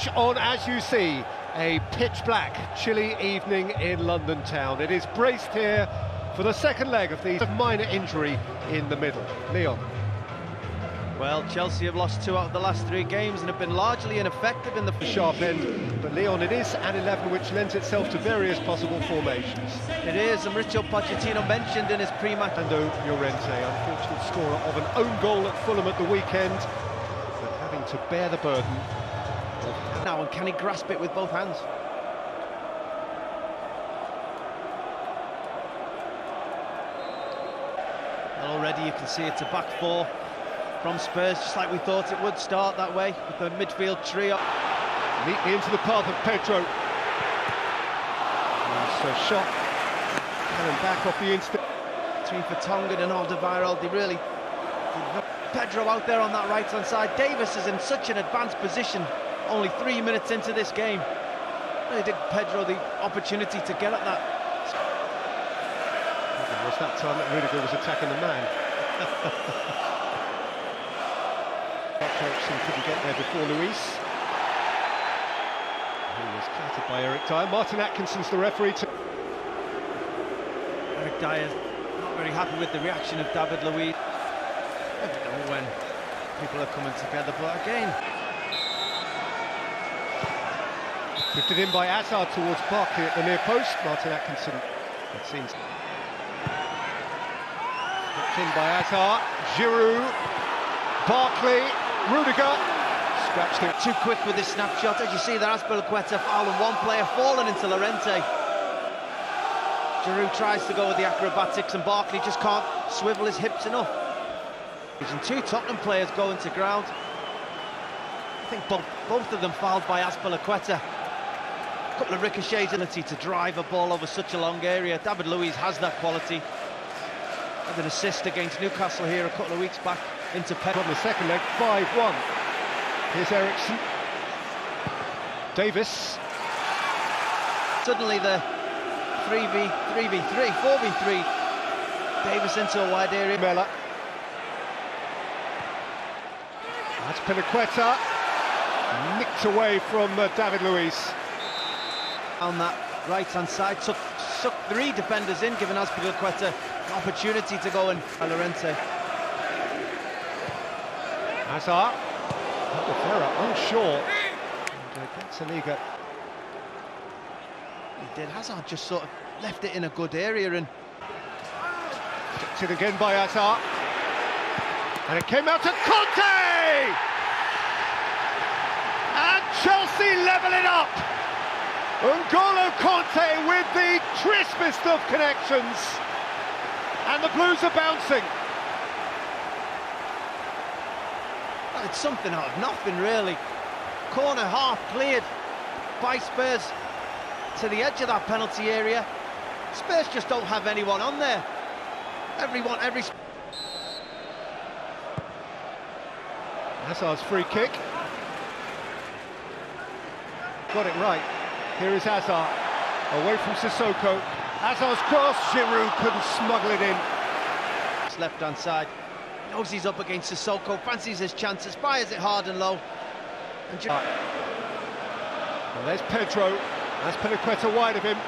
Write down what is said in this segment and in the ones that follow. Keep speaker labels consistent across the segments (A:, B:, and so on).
A: Switch on as you see. A pitch-black, chilly evening in London town. It is braced here for the second leg of the minor injury in the middle. Leon.
B: Well, Chelsea have lost 2 out of the last 3 games and have been largely ineffective in the
A: sharp end. But Leon, it is an 11 which lends itself to various possible formations.
B: It is, and Mauricio Pochettino mentioned in his pre-match.
A: Fernando Llorente, unfortunate scorer of an own goal at Fulham at the weekend, but having to bear the burden.
B: Now, and can he grasp it with both hands? Well, already you can see it's a back 4 from Spurs, just like we thought it would start that way, with the midfield trio.
A: Neatly into the path of Pedro. Nice shot. Cannon back off the instant.
B: Between Vertonghen and Alderweireld, they really... Pedro out there on that right-hand side. Davis is in such an advanced position, only 3 minutes into this game. Really did Pedro the opportunity to get at that.
A: It was that time that Rudiger was attacking the man. Ericsson couldn't get there before Luis. He was clattered by Eric Dyer. Martin Atkinson's the referee.
B: Eric Dyer not very happy with the reaction of David Luiz. I don't know when people are coming together, but again.
A: Drifted in by Hazard towards Barkley at the near post. Martin Atkinson, it seems. Hooked in by Hazard. Giroud. Barkley. Rudiger. Scratched it.
B: Too quick with this snapshot. As you see there, Azpilicueta fouling one player, falling into Llorente. Giroud tries to go with the acrobatics and Barkley just can't swivel his hips enough. And 2 Tottenham players going to ground. I think both of them fouled by Azpilicueta. A couple of ricochets, ability to drive a ball over such a long area. David Luiz has that quality. Had an assist against Newcastle here a couple of weeks back into Pep.
A: On the second leg, 5-1. Here's Ericsson. Davis.
B: Suddenly the 4v3. Davis into a wide area.
A: Mella. That's Azpilicueta. Nicked away from David Luiz.
B: On that right-hand side, took 3 defenders in, giving Azpilicueta an opportunity to go in. Llorente.
A: Hazard. Alderweireld unsure. And gets a Liga.
B: He did. Hazard just sort of left it in a good area and...
A: Kicked it again by Hazard. And it came out to Conte! And Chelsea level it up! N'Golo Conte with the crispest of connections. And the Blues are bouncing.
B: Well, it's something out of nothing, really. Corner half cleared by Spurs to the edge of that penalty area. Spurs just don't have anyone on there. Every...
A: Hazard's free kick. Got it right. Here is Hazard, away from Sissoko. Hazard's cross, Giroud couldn't smuggle it in.
B: It's left-hand side. Knows he's up against Sissoko, fancies his chances, fires it hard and low. And
A: there's Pedro. Azpilicueta wide of him.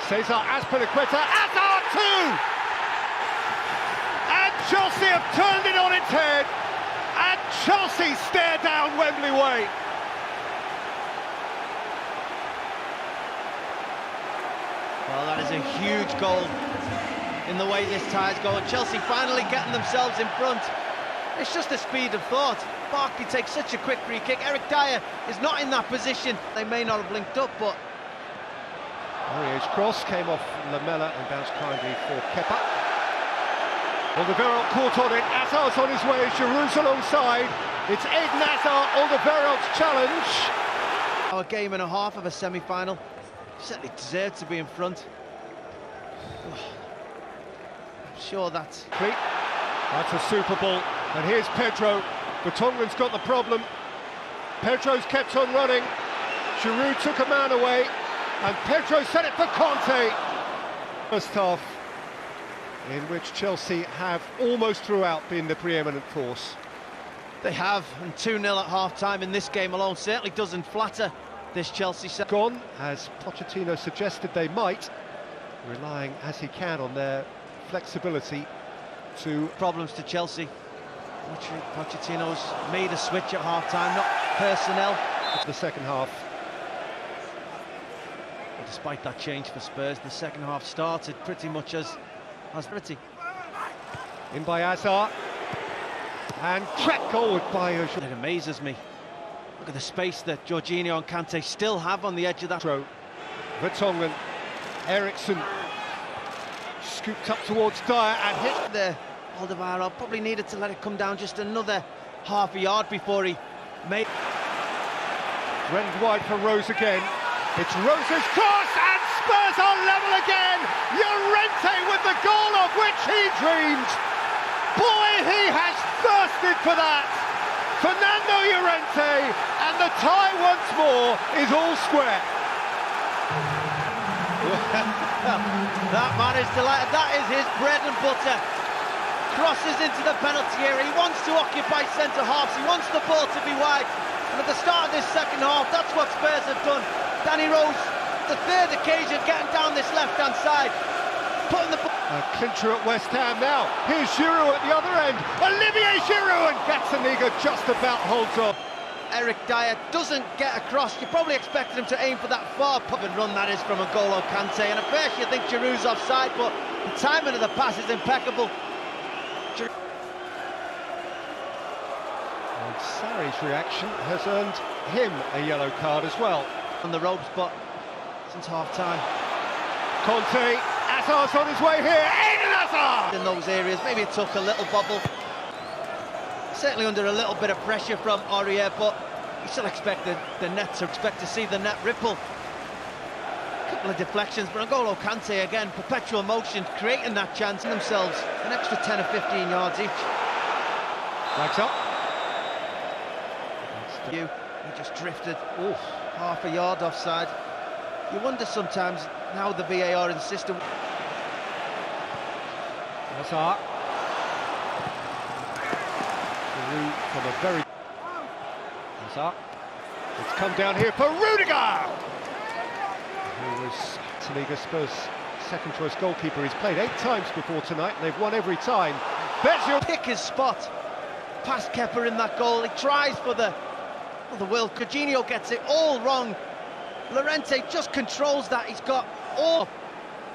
A: Cesar Azpilicueta. Hazard too! And Chelsea have turned it on its head. And Chelsea stare down Wembley Way.
B: Well, that is a huge goal in the way this tie's going. Chelsea finally getting themselves in front. It's just the speed of thought. Barkley takes such a quick free kick. Eric Dyer is not in that position. They may not have linked up, but...
A: Aurier's cross came off Lamela and bounced kindly for Kepa. Alderweireld caught on it. Hazard's on his way. Giroud's alongside. It's Eden Hazard, Alderweireld's challenge.
B: A game and a half of a semi-final. Certainly deserved to be in front. I'm sure that's...
A: That's a super ball. And here's Pedro. Vertonghen's got the problem. Pedro's kept on running. Giroud took a man away. And Pedro set it for Conte. First half, in which Chelsea have almost throughout been the preeminent force.
B: They have, and 2-0 at half-time in this game alone certainly doesn't flatter this Chelsea side.
A: Gone, as Pochettino suggested they might, relying as he can on their flexibility to...
B: Problems to Chelsea. Pochettino's made a switch at half-time, not personnel.
A: The second half.
B: And despite that change for Spurs, the second half started pretty much as pretty.
A: In by Hazard. And cracked goal by...
B: It amazes me. Look at the space that Jorginho and Kante still have on the edge of that
A: throw. Vertonghen, Eriksson scooped up towards Dyer and hit
B: there. Alderweireld probably needed to let it come down just another half a yard before he made.
A: Rented wide for Rose again. It's Rose's cross and Spurs are level again. Llorente with the goal of which he dreamed. Boy, he has thirsted for that. Fernando Llorente, and the tie once more is all square.
B: That man is delighted. That is his bread and butter. Crosses into the penalty area. He wants to occupy centre-halves. He wants the ball to be wide. And at the start of this second half, that's what Spurs have done. Danny Rose, the third occasion, getting down this left-hand side. Putting the...
A: clincher at West Ham now. Here's Giroud at the other end. Olivier Giroud, and Gazzaniga just about holds on.
B: Eric Dyer doesn't get across. You probably expected him to aim for that far pop and run that is from N'Golo Kante. And at first you think Giroud's offside, but the timing of the pass is impeccable.
A: And Sarri's reaction has earned him a yellow card as well.
B: On the ropes, but since half-time.
A: Conte, Hazard's on his way here. Eden Hazard!
B: In those areas, maybe it took a little bobble. Certainly under a little bit of pressure from Aurier, but you still expect the net to see the net ripple. A couple of deflections, but N'Golo Kante again, perpetual motion, creating that chance themselves. An extra 10 or 15 yards each.
A: Flags up.
B: He just drifted half a yard offside. You wonder sometimes how the VAR in the system.
A: Hazard. From a very... Hazard. It's come down here for Rudiger! Who was Liga Spurs' second choice goalkeeper. He's played 8 times before tonight and they've won every time.
B: Pick his spot. Past Kepa in that goal. He tries for the will. Jorginho gets it all wrong. Llorente just controls that. He's got all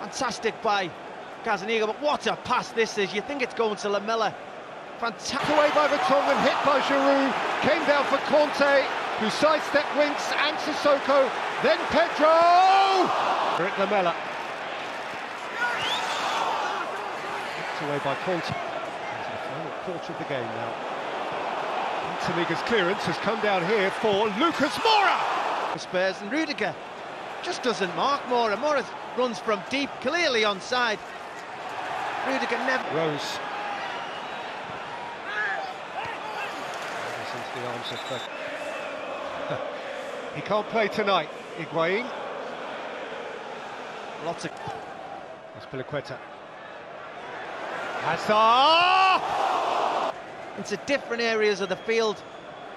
B: fantastic by Gazzaniga, but what a pass this is. You think it's going to Lamela. Fantastic.
A: Away by Vertonghen, hit by Giroud, came down for Conte, who sidestepped Winks and Sissoko, then Pedro! Rick Lamela. Hit away by Conte. Into the final quarter of the game now. Gazzaniga's clearance has come down here for Lucas Moura!
B: Spurs, and Rudiger just doesn't mark Moura. Moura runs from deep, clearly onside. Rudiger never...
A: Rose. Into the arms of he can't play tonight. Higuain.
B: Lots of...
A: Azpilicueta. Hazard!
B: Into different areas of the field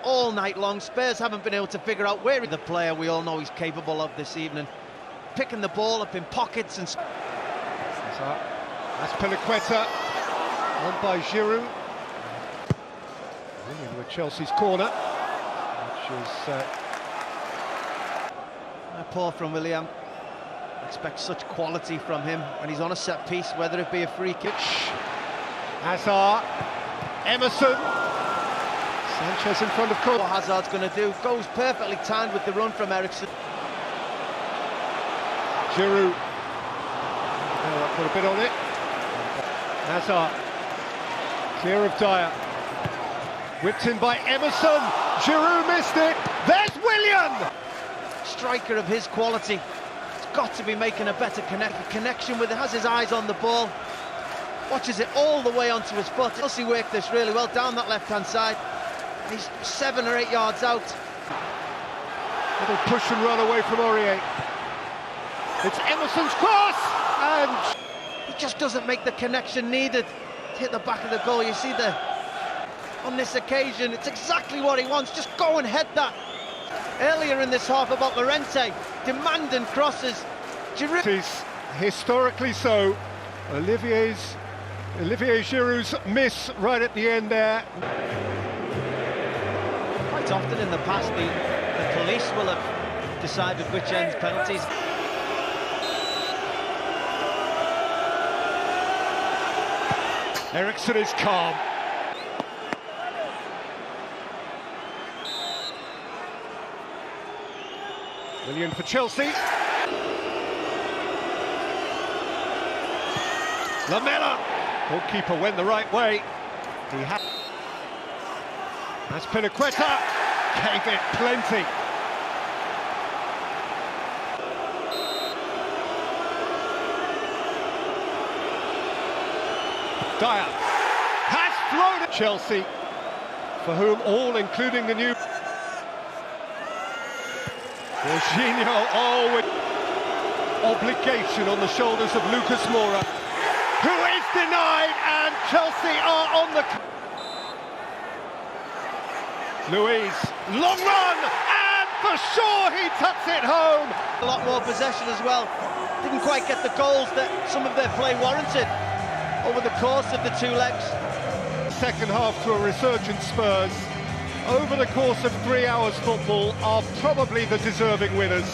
B: all night long. Spurs haven't been able to figure out where the player we all know he's capable of this evening. Picking the ball up in pockets and...
A: Azpilicueta. On by Giroud. In with Chelsea's corner, which is...
B: Poor from William. I expect such quality from him when he's on a set piece, whether it be a free kick.
A: Hazard, Emerson, Sanchez in front of Cook.
B: What Hazard's going to do, goes perfectly timed with the run from Eriksson.
A: Giroud, put a bit on it. Hazard, clear of Dyer. Whipped in by Emerson. Giroud missed it. There's William!
B: Striker of his quality. He's got to be making a better connection with it. Has his eyes on the ball. Watches it all the way onto his foot. Chelsea worked this really well down that left-hand side. He's 7 or 8 yards out.
A: Little push and run away from Aurier. It's Emerson's cross! And...
B: he just doesn't make the connection needed to hit the back of the goal. You see the on this occasion. It's exactly what he wants. Just go and head that. Earlier in this half about Llorente, demanding crosses.
A: It is historically so. Olivier Giroud's miss right at the end there.
B: Quite often in the past, the police will have decided which ends penalties.
A: Eriksen is calm. Willian for Chelsea. Lamela. Goalkeeper went the right way. That's Pinaqueta. Gave it plenty. Dyer has thrown at Chelsea, for whom all, including the new Jorginho, with obligation on the shoulders of Lucas Moura, who is denied, and Chelsea are on the... Luiz, long run, and for sure he tucks it home.
B: A lot more possession as well. Didn't quite get the goals that some of their play warranted over the course of the two legs.
A: Second half to a resurgent Spurs, over the course of 3 hours football, are probably the deserving winners.